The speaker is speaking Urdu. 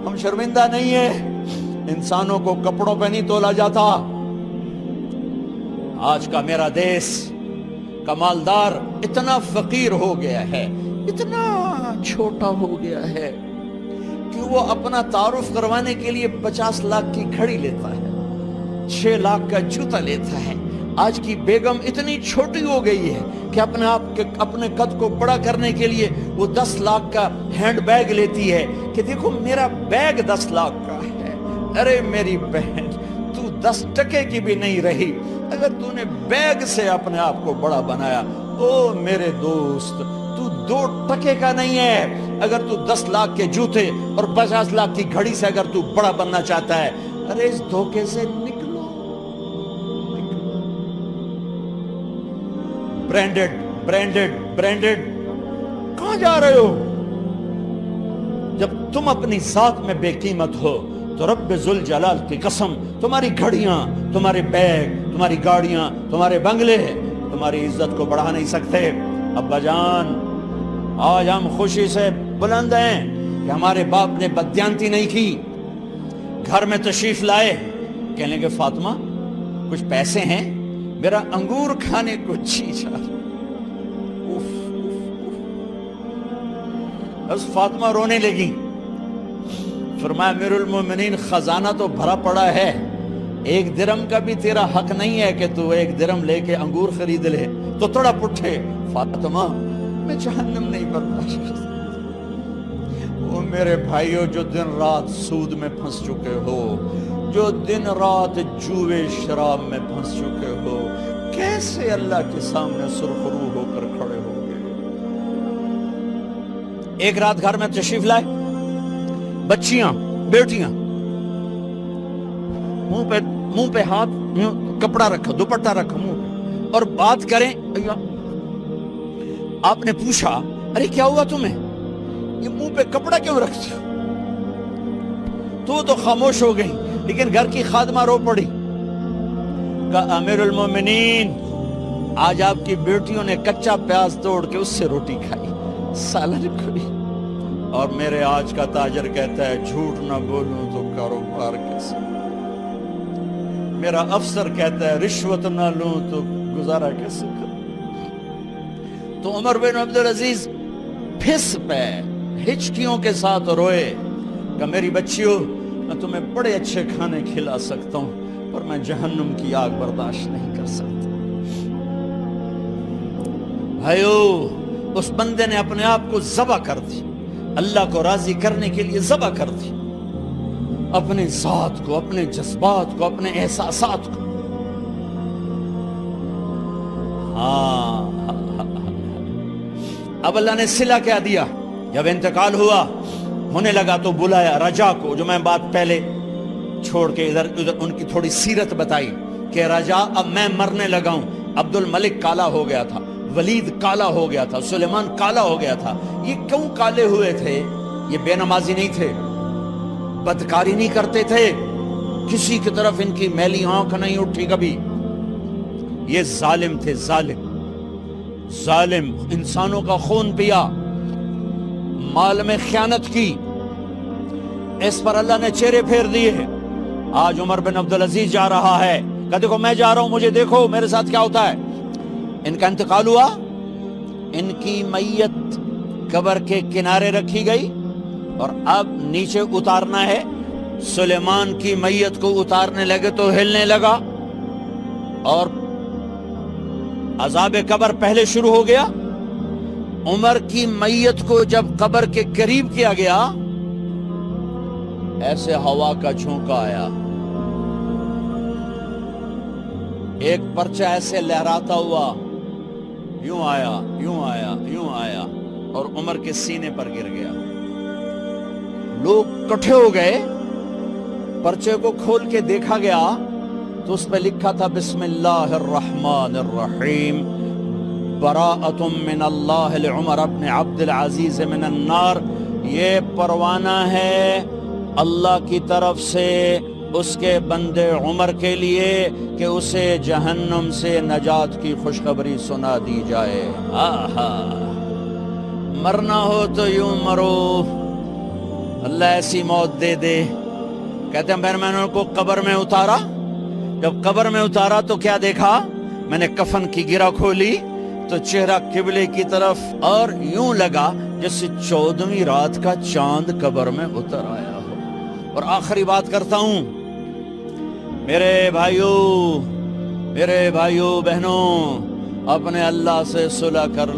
ہم شرمندہ نہیں ہیں، انسانوں کو کپڑوں پہ نہیں تولا جاتا۔ آج کا میرا دیس کا مالدار اتنا فقیر ہو گیا ہے، اتنا چھوٹا ہو گیا ہے کہ وہ اپنا تعارف کروانے کے لیے 50 لاکھ کی گھڑی لیتا ہے، 6 لاکھ کا جوتا لیتا ہے۔ آج کی بیگم اتنی چھوٹی ہو گئی ہے کہ اپنے قد کو بڑا کرنے کے لیے وہ 10 لاکھ کا ہینڈ بیگ لیتی ہے کہ دیکھو میرا بیگ 10 لاکھ کا ہے۔ ارے میری بہن، تو 10 ٹکے کی بھی نہیں رہی اگر تو نے بیگ سے اپنے آپ کو بڑا بنایا۔ او میرے دوست، تو 2 ٹکے کا نہیں ہے اگر تو 10 لاکھ کے جوتے اور 50 لاکھ کی گھڑی سے اگر تو بڑا بننا چاہتا ہے۔ ارے اس دھوکے سے نکلو۔ برینڈڈ برینڈڈ برینڈڈ، کہاں جا رہے ہو؟ جب تم اپنی ذات میں بے قیمت ہو تو رب ذوالجلال کی قسم، تمہاری گھڑیاں، تمہارے بیگ، تمہاری گاڑیاں، تمہارے بنگلے تمہاری عزت کو بڑھا نہیں سکتے۔ ابا جان، آج ہم خوشی سے بلند ہیں کہ ہمارے باپ نے بددیانتی نہیں کی۔ گھر میں تشریف لائے، کہنے لگے فاطمہ کچھ پیسے ہیں؟ میرا انگور کھانے کو جی چاہ رہا۔ بس فاطمہ رونے لگی۔ فرمایا امیر المومنین، خزانہ تو بھرا پڑا ہے، 1 درہم کا بھی تیرا حق نہیں ہے کہ تو 1 درہم لے کے انگور خرید لے۔ تو تڑپ اٹھے، فاطمہ میں جہنم نہیں برداشت کر سکتا۔ وہ میرے بھائیوں جو دن رات سود میں پھنس چکے ہو، جو دن رات جوئے شراب میں پھنس چکے ہو، کیسے اللہ کے سامنے سرخرو ہو کر کھڑے ہو گئے؟ ایک رات گھر میں تشریف لائے، بچیاں، بیٹیاں، منہ پہ ہاتھ، کپڑا رکھا، دوپٹہ رکھا منہ پہ، اور بات کریں۔ آپ نے پوچھا ارے کیا ہوا تمہیں، یہ منہ پہ کپڑا کیوں رکھتے ہو؟ تو خاموش ہو گئی، لیکن گھر کی خادمہ رو پڑی۔ کہا امیر المومنین، آج آپ کی بیٹیوں نے کچا پیاز توڑ کے اس سے روٹی کھائی، سالن کھائی، اور میرے آج کا تاجر کہتا ہے جھوٹ نہ بولوں تو کاروبار کیسے؟ میرا افسر کہتا ہے رشوت نہ لوں تو گزارا کیسے کروں؟ تو عمر بن عبدالعزیز پھس پہ ہچکیوں کے ساتھ روئے کہ میری بچیوں، میں تمہیں بڑے اچھے کھانے کھلا سکتا ہوں پر میں جہنم کی آگ برداشت نہیں کر سکتا۔ بھائیو، اس بندے نے اپنے آپ کو ذبح کر دی، اللہ کو راضی کرنے کے لیے ذبح کر دی، اپنے ذات کو، اپنے جذبات کو، اپنے احساسات کو۔ اب اللہ نے صلہ کیا دیا؟ جب انتقال ہونے لگا تو بلایا رجا کو، جو میں بات پہلے چھوڑ کے ادھر ان کی تھوڑی سیرت بتائی کہ رجا اب میں مرنے لگا ہوں۔ عبد الملک کالا ہو گیا تھا، ولید کالا ہو گیا تھا، سلیمان کالا ہو گیا تھا۔ یہ کیوں کالے ہوئے تھے؟ یہ بے نمازی نہیں تھے، بدکاری نہیں کرتے تھے، کسی کی طرف ان کی میلی آنکھ نہیں اٹھی کبھی۔ یہ ظالم تھے، ظالم، انسانوں کا خون پیا، مال میں خیانت کی، اس پر اللہ نے چہرے پھیر دیے۔ آج عمر بن عبدالعزیز جا رہا ہے کہ دیکھو میں جا رہا ہوں، مجھے دیکھو میرے ساتھ کیا ہوتا ہے۔ ان کا انتقال ہوا، ان کی میت قبر کے کنارے رکھی گئی اور اب نیچے اتارنا ہے۔ سلیمان کی میت کو اتارنے لگے تو ہلنے لگا اور عذاب قبر پہلے شروع ہو گیا۔ عمر کی میت کو جب قبر کے قریب کیا گیا، ایسے ہوا کا جھونکا آیا، ایک پرچہ ایسے لہراتا ہوا یوں آیا، یوں آیا، یوں آیا اور عمر کے سینے پر گر گیا۔ لوگ اکٹھے ہو گئے، پرچے کو کھول کے دیکھا گیا تو اس پہ لکھا تھا بسم اللہ الرحمن الرحیم، براءۃ من اللہ لعمر بن عبد العزیز من النار۔ یہ پروانہ ہے اللہ کی طرف سے اس کے بندے عمر کے لیے کہ اسے جہنم سے نجات کی خوشخبری سنا دی جائے۔ آہا، مرنا ہو تو یوں مرو، اللہ ایسی موت دے دے. کہتے ہیں پھر میں نے ان کو قبر میں اتارا. جب قبر میں اتارا تو کیا دیکھا؟ میں نے کفن کی گرہ کھولی تو چہرہ قبلے کی طرف، اور یوں لگا جیسے 14ویں رات کا چاند قبر میں اتر آیا ہو. اور آخری بات کرتا ہوں، میرے بھائیوں بہنوں، اپنے اللہ سے صلح کر